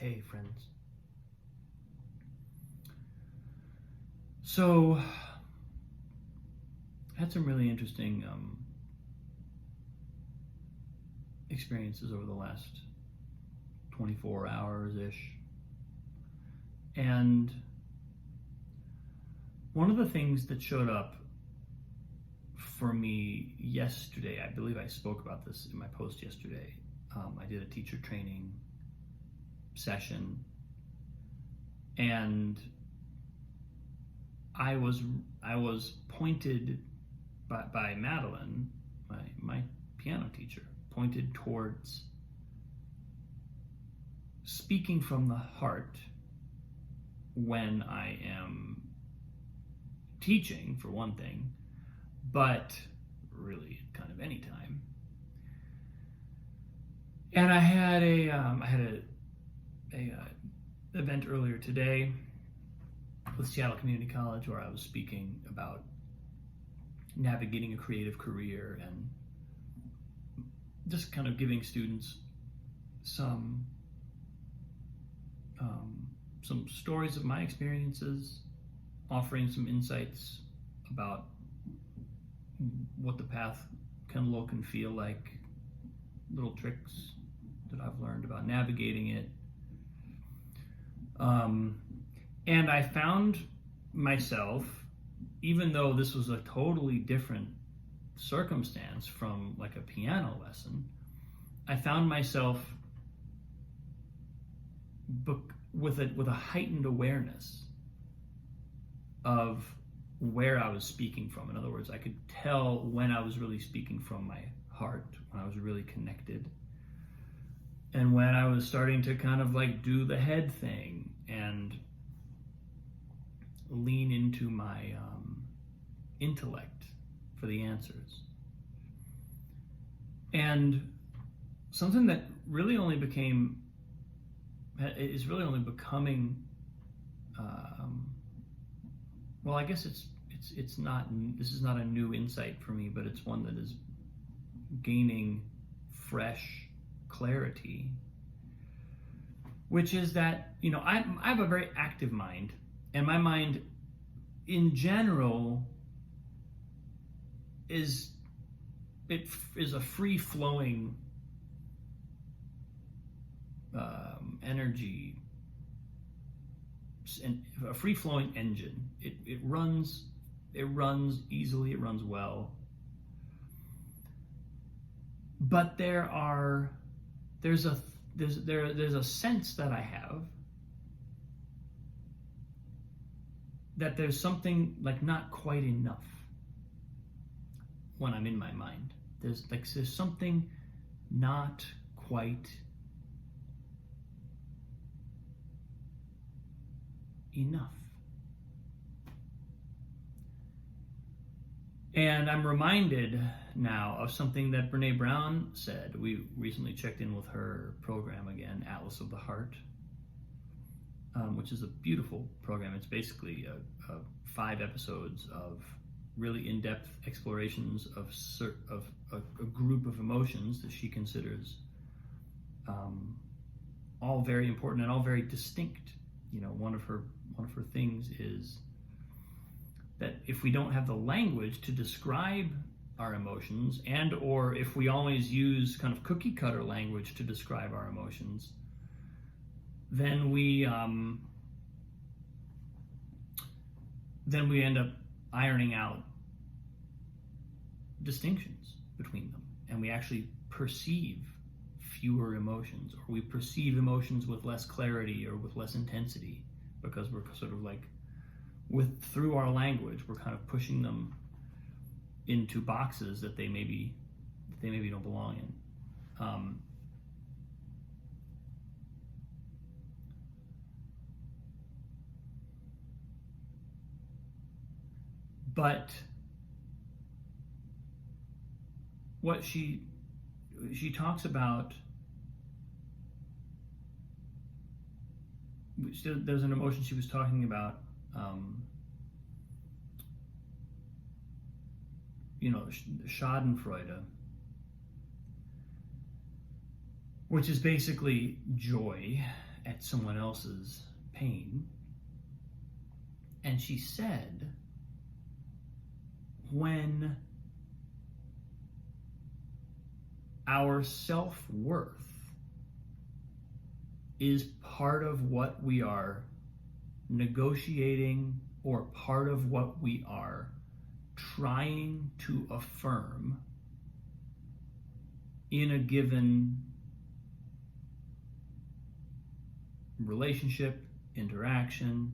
Hey, friends. So, I had some really interesting experiences over the last 24 hours-ish. And one of the things that showed up for me yesterday, I believe I spoke about this in my post yesterday. I did a teacher training session, and I was pointed by Madeline, my piano teacher, pointed towards speaking from the heart when I am teaching, for one thing, but really kind of any time. And I had a event earlier today with Seattle Community College where I was speaking about navigating a creative career and just kind of giving students some stories of my experiences, offering some insights about what the path can look and feel like, little tricks that I've learned about navigating it. And I found myself, even though this was a totally different circumstance from like a piano lesson, I found myself with a heightened awareness of where I was speaking from. In other words, I could tell when I was really speaking from my heart, when I was really connected, and when I was starting to kind of like do the head thing and lean into my intellect for the answers. And something that really only is really only becoming, well, I guess it's not, this is not a new insight for me, but it's one that is gaining fresh clarity, which is that, I have a very active mind, and my mind in general is a free-flowing energy, and a free-flowing engine. It runs easily, it runs well. But there's a sense that I have that there's something like not quite enough when I'm in my mind. There's something not quite enough. And I'm reminded now of something that Brené Brown said. We recently checked in with her program again, Atlas of the Heart, which is a beautiful program. It's basically 5 episodes of really in-depth explorations of a group of emotions that she considers all very important and all very distinct. One of her things is that if we don't have the language to describe our emotions, and or if we always use kind of cookie cutter language to describe our emotions, then we end up ironing out distinctions between them, and we actually perceive fewer emotions, or we perceive emotions with less clarity or with less intensity, because we're sort of like, through our language, we're kind of pushing them into boxes that they maybe don't belong in. But what she talks about, there's an emotion she was talking about, Schadenfreude, which is basically joy. at someone else's pain. And she said, when our self-worth is part of what we are negotiating or part of what we are trying to affirm in a given relationship, interaction,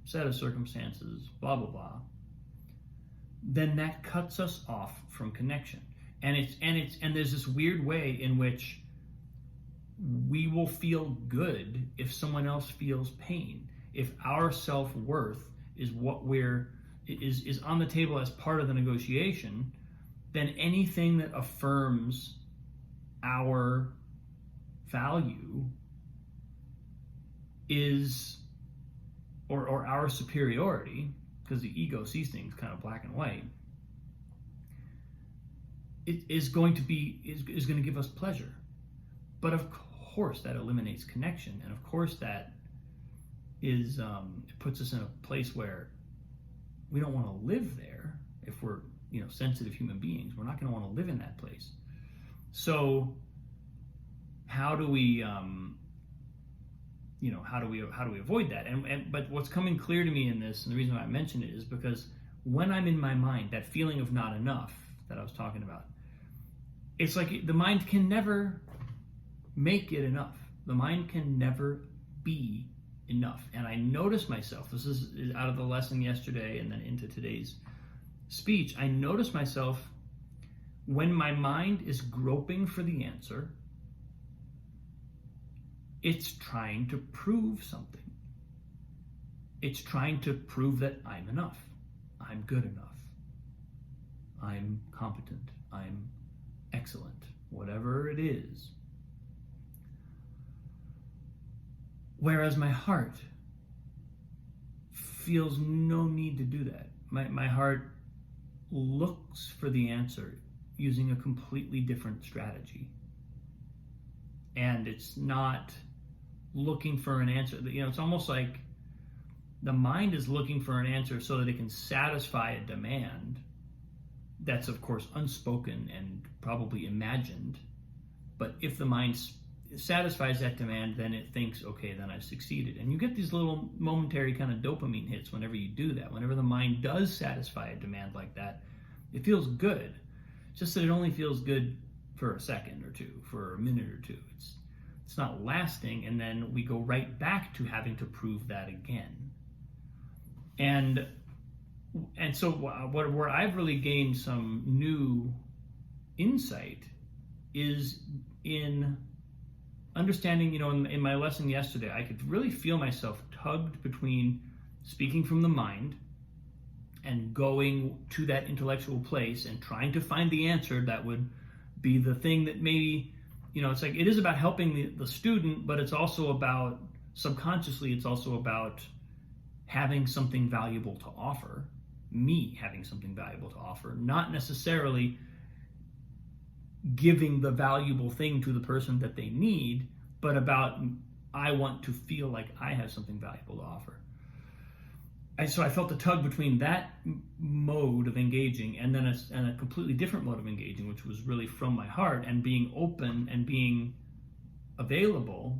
set of circumstances, blah, blah, blah, then that cuts us off from connection. And there's this weird way in which we will feel good if someone else feels pain. If our self-worth is what is on the table as part of the negotiation, then anything that affirms our value is, or our superiority, because the ego sees things kind of black and white, it is going to give us pleasure. But of course that eliminates connection, and of course that is it puts us in a place where we don't want to live there. If we're sensitive human beings, we're not going to want to live in that place. So how do we how do we avoid that? But what's coming clear to me in this, and the reason why I mention it, is because when I'm in my mind, that feeling of not enough that I was talking about, it's like the mind can never make it enough. The mind can never be enough. And I notice myself, this is out of the lesson yesterday and then into today's speech, I notice myself when my mind is groping for the answer, it's trying to prove something. It's trying to prove that I'm enough. I'm good enough. I'm competent. I'm excellent. Whatever it is. Whereas my heart feels no need to do that. My heart looks for the answer using a completely different strategy. And it's not looking for an answer. It's almost like the mind is looking for an answer so that it can satisfy a demand that's, of course, unspoken and probably imagined. But if the mind satisfies that demand, then it thinks, okay, then I've succeeded. And you get these little momentary kind of dopamine hits whenever you do that. Whenever the mind does satisfy a demand like that, it feels good. Just that it only feels good for a second or two, for a minute or two. It's not lasting, and then we go right back to having to prove that again. And so where I've really gained some new insight is in understanding, in my lesson yesterday, I could really feel myself tugged between speaking from the mind and going to that intellectual place and trying to find the answer that would be the thing that maybe, it's like it is about helping the student, but it's also about, subconsciously, it's also about having something valuable to offer, me having something valuable to offer, not necessarily giving the valuable thing to the person that they need, but about I want to feel like I have something valuable to offer. So I felt the tug between that mode of engaging and then a completely different mode of engaging, which was really from my heart and being open and being available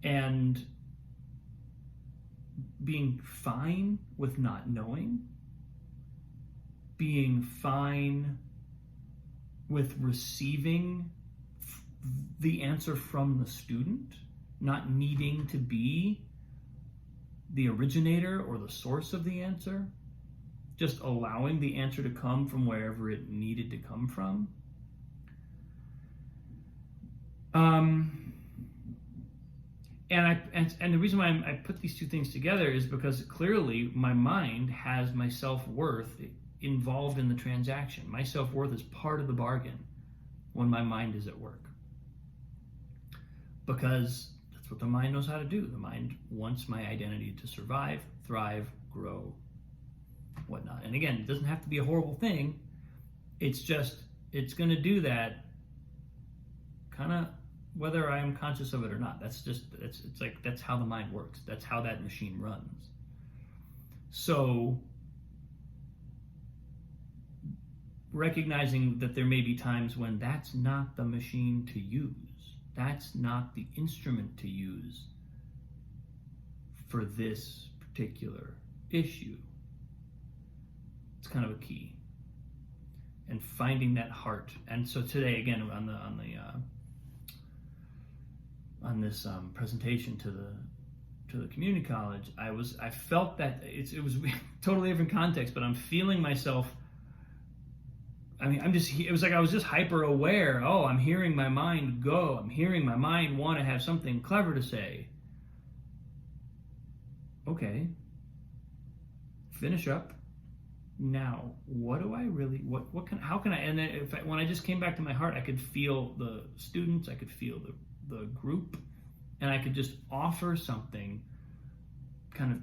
and being fine with not knowing, being fine with receiving the answer from the student, not needing to be the originator or the source of the answer, just allowing the answer to come from wherever it needed to come from. And the reason why I put these two things together is because clearly my mind has my self-worth involved in the transaction. My self-worth is part of the bargain when my mind is at work. Because that's what the mind knows how to do. The mind wants my identity to survive, thrive, grow, whatnot. And again, it doesn't have to be a horrible thing. It's just, it's going to do that kind of whether I am conscious of it or not. It's like that's how the mind works. That's how that machine runs. So recognizing that there may be times when that's not the machine to use, that's not the instrument to use for this particular issue. It's kind of a key. And finding that heart. And so today, again, on this presentation to the community college, I felt that it was totally different context, but I'm feeling myself. I mean, it was like I was just hyper aware. Oh, I'm hearing my mind go. I'm hearing my mind want to have something clever to say. Okay. Finish up. Now, what do I really, how can I, and then when I just came back to my heart, I could feel the students, I could feel the group, and I could just offer something kind of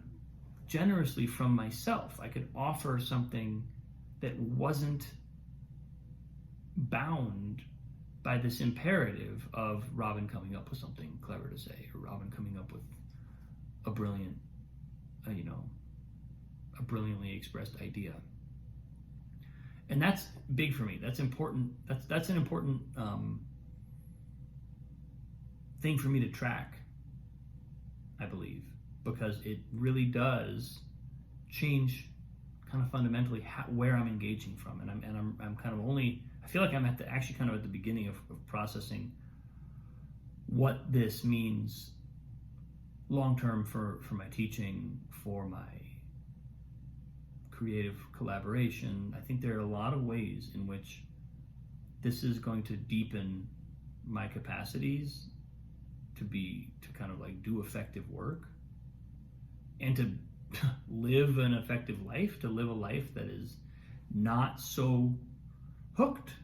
generously from myself. I could offer something that wasn't bound by this imperative of Robin coming up with something clever to say, or Robin coming up with a brilliant, a brilliantly expressed idea. And that's big for me. That's important. That's an important thing for me to track, I believe, because it really does change kind of fundamentally where I'm engaging from. And I'm kind of I feel like I'm actually kind of at the beginning of processing what this means long-term for my teaching, for my creative collaboration. I think there are a lot of ways in which this is going to deepen my capacities to kind of like do effective work and to live an effective life, to live a life that is not so hooked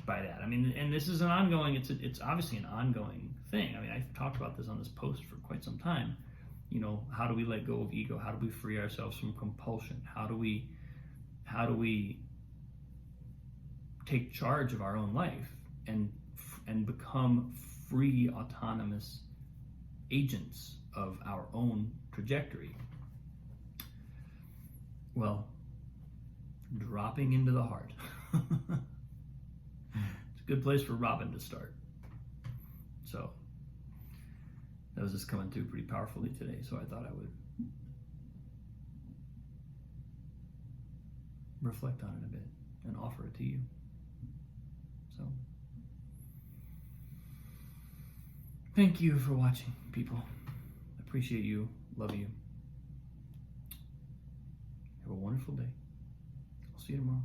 by that. I mean, and this is an ongoing, it's obviously an ongoing thing. I mean, I've talked about this on this post for quite some time. How do we let go of ego? How do we free ourselves from compulsion? How do we take charge of our own life and become free, autonomous agents of our own trajectory? Well, dropping into the heart. It's a good place for Robin to start. So that was just coming through pretty powerfully today, so I thought I would reflect on it a bit and offer it to you. So thank you for watching, people. Appreciate you. Love you. Have a wonderful day. I'll see you tomorrow.